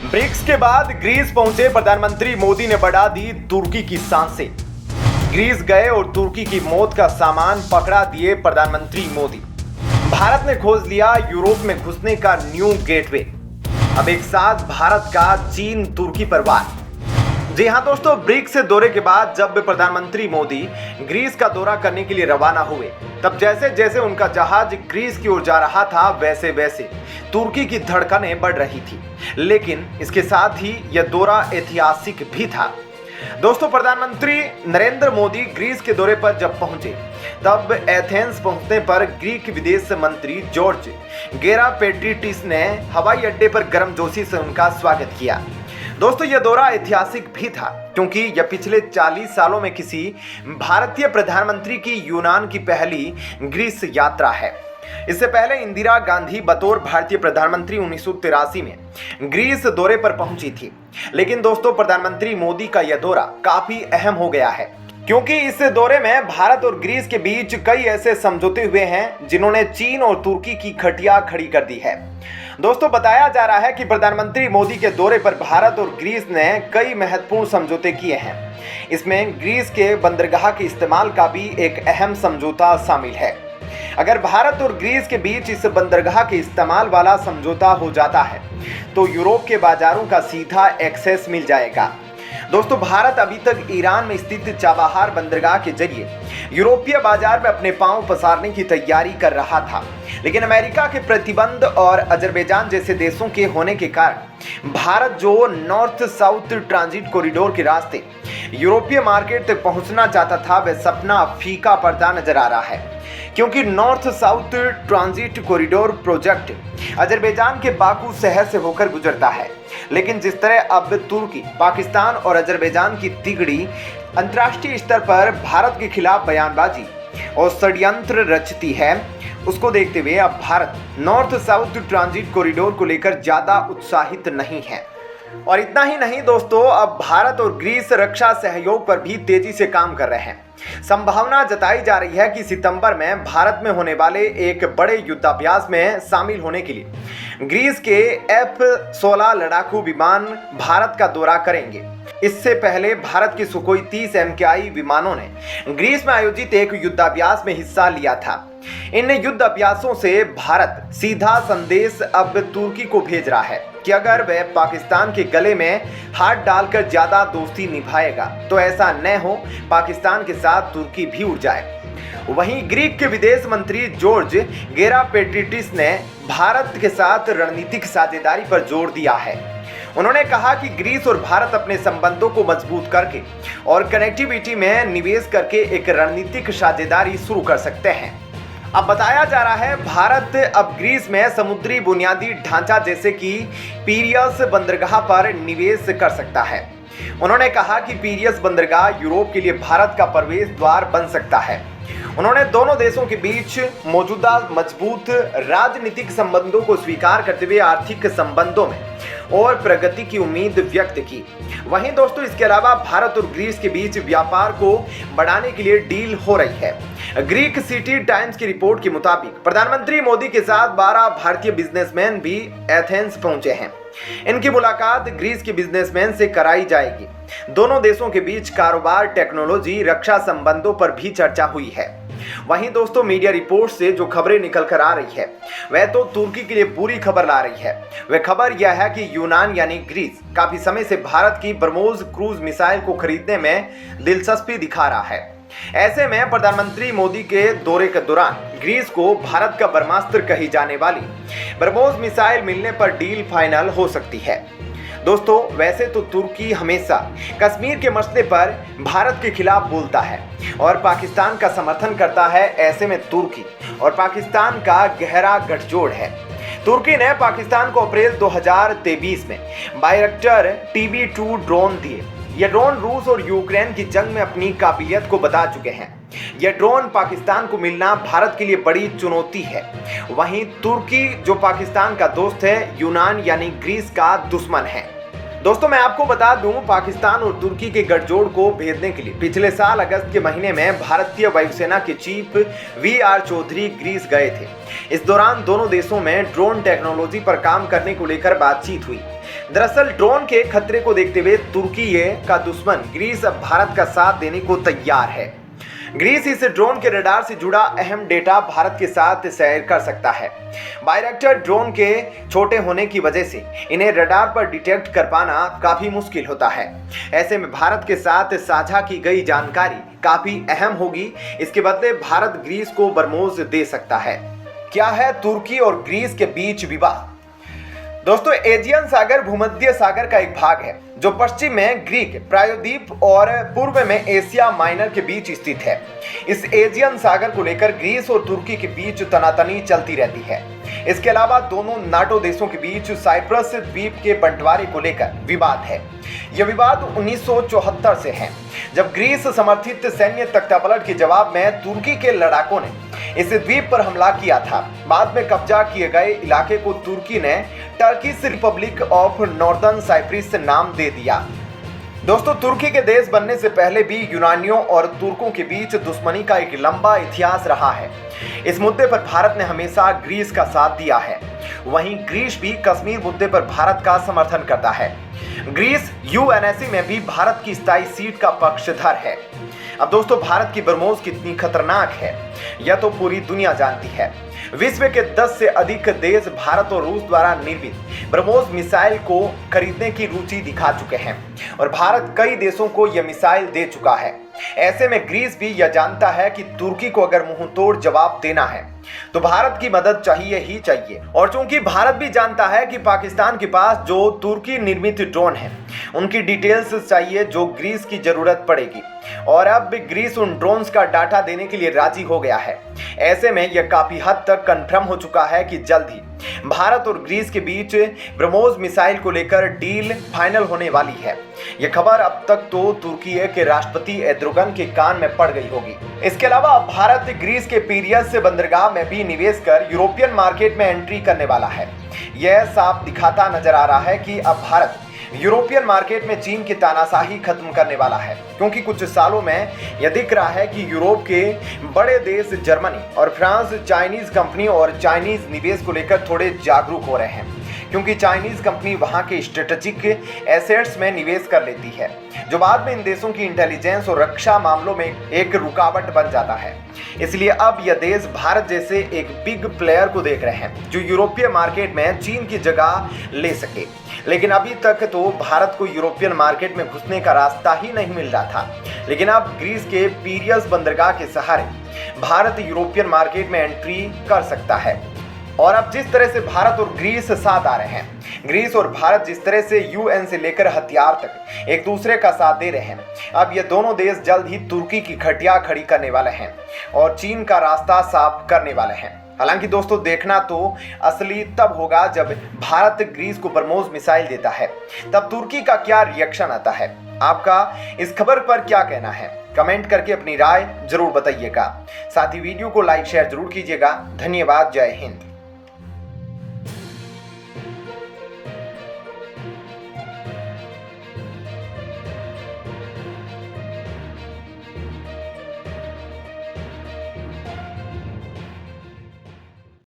BRICS के बाद Greece पहुंचे प्रधानमंत्री मोदी ने बढ़ा दी तुर्की की सांसें। ग्रीस गए और तुर्की की मौत का सामान पकड़ा दिए प्रधानमंत्री मोदी। भारत ने खोज लिया यूरोप में घुसने का न्यू गेटवे। अब एक साथ भारत का चीन तुर्की पर वार। जी हां दोस्तों, ब्रिक्स दौरे के बाद जब प्रधानमंत्री मोदी ग्रीस का दौरा करने के लिए रवाना हुए, तब जैसे जैसे उनका जहाज ग्रीस की ओर जा रहा था वैसे वैसे तुर्की की धड़कनें बढ़ रही थी। लेकिन इसके साथ ही यह दौरा ऐतिहासिक भी था। दोस्तों, प्रधानमंत्री नरेंद्र मोदी ग्रीस के दौरे पर जब पहुंचे, तब एथेंस पहुंचने पर ग्रीक विदेश मंत्री जॉर्ज गेरापेट्रिटिस ने हवाई अड्डे पर गर्मजोशी से उनका स्वागत किया। दोस्तों, यह दौरा ऐतिहासिक भी था क्योंकि यह पिछले 40 सालों में किसी भारतीय प्रधानमंत्री की यूनान की पहली ग्रीस यात्रा है। इससे पहले इंदिरा गांधी बतौर भारतीय प्रधानमंत्री 1983 में ग्रीस दौरे पर पहुंची थी। लेकिन दोस्तों, प्रधानमंत्री मोदी का यह दौरा काफी अहम हो गया है क्योंकि इस दौरे में भारत और ग्रीस के बीच कई ऐसे समझौते हुए हैं जिन्होंने चीन और तुर्की की खटिया खड़ी कर दी है। दोस्तों, बताया जा रहा है कि प्रधानमंत्री मोदी के दौरे पर भारत और ग्रीस ने कई महत्वपूर्ण समझौते किए हैं। इसमें ग्रीस के बंदरगाह के इस्तेमाल का भी एक अहम समझौता शामिल है। अगर भारत और ग्रीस के बीच इस बंदरगाह के इस्तेमाल वाला समझौता हो जाता है तो यूरोप के बाजारों का सीधा एक्सेस मिल जाएगा। दोस्तों, भारत अभी तक ईरान में स्थित चाबहार बंदरगाह के जरिए यूरोपीय बाजार में अपने पांव पसारने की तैयारी कर रहा था, लेकिन अमेरिका के प्रतिबंध और अजरबैजान जैसे देशों के होने के कारण भारत जो नॉर्थ साउथ ट्रांजिट कॉरिडोर के रास्ते यूरोपीय मार्केट तक पहुंचना चाहता था, वह सपना फीका पड़ता नजर आ रहा है क्योंकि north south transit corridor project Azerbaijan के बाकू शहर से होकर गुजरता है। लेकिन जिस तरह अब तुर्की, पाकिस्तान और अजरबैजान की तिगड़ी अंतर्राष्ट्रीय स्तर पर भारत के खिलाफ बयानबाजी और षड्यंत्र रचती है, उसको देखते हुए अब Bharat north south transit corridor को लेकर ज्यादा उत्साहित नहीं है। और इतना ही नहीं दोस्तों, अब भारत और ग्रीस रक्षा सहयोग पर भी तेजी से काम कर रहे हैं। संभावना जताई जा रही है कि सितंबर में भारत में होने वाले एक बड़े युद्धाभ्यास में शामिल होने के लिए ग्रीस के F-16 लड़ाकू विमान भारत का दौरा करेंगे। इससे पहले भारत के सुखोई 30 MKI विमानों ने ग्रीस में आयोजित एक युद्धाभ्यास में हिस्सा लिया था। इन युद्ध अभ्यासों से भारत सीधा संदेश अब तुर्की को भेज रहा है कि अगर वह पाकिस्तान के गले में हाथ डालकर ज्यादा दोस्ती निभाएगा तो ऐसा न हो पाकिस्तान के साथ तुर्की भी उड़ जाए। वहीं ग्रीक के विदेश मंत्री जॉर्ज गेरापेट्रिटिस ने भारत के साथ रणनीतिक साझेदारी पर जोर दिया है। उन्होंने कहा कि ग्रीस और भारत अपने संबंधों को मजबूत करके और कनेक्टिविटी में निवेश करके एक रणनीतिक साझेदारी शुरू कर सकते हैं। अब बताया जा रहा है भारत अब ग्रीस में समुद्री बुनियादी ढांचा जैसे कि पीरियस बंदरगाह पर निवेश कर सकता है। उन्होंने कहा कि पीरियस बंदरगाह यूरोप के लिए भारत का प्रवेश द्वार बन सकता है। उन्होंने दोनों देशों के बीच मौजूदा मजबूत राजनीतिक संबंधों को स्वीकार करते हुए आर्थिक संबंधों में और प्रगति की उम्मीद व्यक्त की। वहीं दोस्तों, इसके अलावा भारत और ग्रीस के बीच व्यापार को बढ़ाने के लिए डील हो रही है। ग्रीक सिटी टाइम्स की रिपोर्ट के मुताबिक प्रधानमंत्री मोदी के साथ 12 भारतीय बिजनेसमैन भी एथेंस पहुंचे हैं। इनकी मुलाकात ग्रीस के बिजनेसमैन से कराई जाएगी। दोनों देशों के बीच कारोबार, टेक्नोलॉजी, रक्षा संबंधों पर भी चर्चा हुई है। वहीं दोस्तों, मीडिया रिपोर्ट से जो खबरें निकल कर आ रही है वह तो तुर्की के लिए बुरी खबर ला रही है। वह खबर यह है कि यूनान यानी ग्रीस काफी समय से भारत की ब्रह्मोस क्रूज मिसाइल को खरीदने में दिलचस्पी दिखा रहा है। ऐसे में प्रधानमंत्री मोदी के दौरे के दौरान ग्रीस को भारत का ब्रह्मास्त्र कही जाने वाली ब्रह्मोस मिसाइल मिलने पर डील फाइनल हो सकती है। दोस्तों, वैसे तो तुर्की हमेशा कश्मीर के मसले पर भारत के खिलाफ बोलता है और पाकिस्तान का समर्थन करता है। ऐसे में तुर्की और पाकिस्तान का गहरा गठजोड़ है। तुर्की ने पाकिस्तान को अप्रैल 2023 में बायरक्टर TB2 ड्रोन दिए। ये ड्रोन रूस और यूक्रेन की जंग में अपनी काबिलियत को बता चुके हैं। यह ड्रोन पाकिस्तान को मिलना भारत के लिए बड़ी चुनौती है। वहीं तुर्की जो पाकिस्तान का दोस्त है, यूनान यानी ग्रीस का दुश्मन है। दोस्तों, मैं आपको बता दूं, पाकिस्तान और तुर्की के गठजोड़ को भेदने के लिए पिछले साल अगस्त के महीने में भारतीय वायुसेना के चीफ VR चौधरी ग्रीस गए थे। इस दौरान दोनों देशों में ड्रोन टेक्नोलॉजी पर काम करने को लेकर बातचीत हुई। दरअसल ड्रोन के खतरे को देखते हुए तुर्की का दुश्मन ग्रीस अब भारत का साथ देने को तैयार है। ग्रीस इस ड्रोन के रडार से जुड़ा अहम डेटा भारत के साथ शेयर कर सकता है। बायरैक्टर ड्रोन के छोटे होने की वजह से इन्हें रडार पर डिटेक्ट कर पाना काफी मुश्किल होता है। ऐसे में भारत के साथ साझा की गई जानकारी काफी अहम होगी। इसके बदले भारत ग्रीस को बरमोज दे सकता है। क्या है तुर्की और ग्रीस के बीच विवाद? दोस्तों, एजियन सागर भूमध्य सागर का एक भाग है जो पश्चिम में ग्रीक प्रायद्वीप और पूर्व में एशिया माइनर के बीच स्थित है। इस एजियन सागर को लेकर ग्रीस और तुर्की के बीच तनातनी चलती रहती है। इसके अलावा दोनों नाटो देशों के बीच साइप्रस द्वीप के बंटवारे को लेकर विवाद है। यह विवाद 1974 से है, जब ग्रीस समर्थित सैन्य तख्तापलट के जवाब में तुर्की के लड़ाकों ने इस द्वीप पर हमला किया था। बाद में कब्जा किए गए इलाके को तुर्की ने Turkish Republic of Northern Cyprus नाम दे दिया। दोस्तों, तुर्की के देश बनने से पहले भी यूनानियों और तुर्कों के बीच दुश्मनी का एक लंबा इतिहास रहा है। इस मुद्दे पर भारत ने हमेशा ग्रीस का साथ दिया है। वहीं ग्रीस भी कश्मीर मुद्दे पर भारत का समर्थन करता है। ग्रीस यूएनएससी में भी भारत की स्थायी सीट का पक्षधर है। अब दोस्तों, भारत की बरमोज कितनी खतरनाक है यह तो पूरी दुनिया जानती है। विश्व के 10 से अधिक देश भारत और रूस द्वारा निर्मित ब्रह्मोस मिसाइल को खरीदने की रुचि दिखा चुके हैं और भारत कई देशों को यह मिसाइल दे चुका है। ऐसे में ग्रीस भी यह जानता है कि तुर्की को अगर मुंहतोड़ जवाब देना है तो भारत की मदद चाहिए ही चाहिए। और चूंकि भारत भी जानता है कि पाकिस्तान के पास जो तुर्की निर्मित ड्रोन है उनकी डिटेल्स चाहिए जो ग्रीस की जरूरत पड़ेगी, और अब ग्रीस उन ड्रोन्स का डाटा देने के लिए राजी हो गया है। ऐसे में यह काफी हद तक कंफर्म हो चुका है कि जल्द ही भारत और ग्रीस के बीच ब्रह्मोस मिसाइल को लेकर डील फाइनल होने वाली है। यह खबर अब तक तो तुर्की के राष्ट्रपति एर्दोगन के कान में पड़ गई होगी। इसके अलावा भारत ग्रीस के पीरियस बंदरगाह में भी निवेश कर यूरोपियन मार्केट में एंट्री करने वाला है। यह साफ दिखाता नजर आ रहा है कि अब भारत यूरोपियन मार्केट में चीन की तानाशाही खत्म करने वाला है, क्योंकि कुछ सालों में यह दिख रहा है कि यूरोप के बड़े देश जर्मनी और फ्रांस चाइनीज कंपनी और चाइनीज निवेश को लेकर थोड़े जागरूक हो रहे हैं, क्योंकि चाइनीज कंपनी वहां के स्ट्रेटेजिक एसेट्स में निवेश कर लेती है, जो बाद में इन देशों की इंटेलिजेंस और रक्षा मामलों में एक रुकावट बन जाता है। इसलिए अब यह देश भारत जैसे एक बिग प्लेयर को देख रहे हैं जो यूरोपीय मार्केट में चीन की जगह ले सके। लेकिन अभी तक तो भारत को यूरोपियन मार्केट में घुसने का रास्ता ही नहीं मिल रहा था, लेकिन अब ग्रीस के पीरियस बंदरगाह के सहारे भारत यूरोपियन मार्केट में एंट्री कर सकता है। और अब जिस तरह से भारत और ग्रीस साथ आ रहे हैं, ग्रीस और भारत जिस तरह से यूएन से लेकर हथियार तक एक दूसरे का साथ दे रहे हैं, अब ये दोनों देश जल्द ही तुर्की की खटिया खड़ी करने वाले हैं और चीन का रास्ता साफ करने वाले हैं। हालांकि दोस्तों, देखना तो असली तब होगा जब भारत ग्रीस को ब्रह्मोस मिसाइल देता है, तब तुर्की का क्या रिएक्शन आता है। आपका इस खबर पर क्या कहना है? कमेंट करके अपनी राय जरूर बताइएगा। साथ ही वीडियो को लाइक शेयर जरूर कीजिएगा। धन्यवाद। जय हिंद।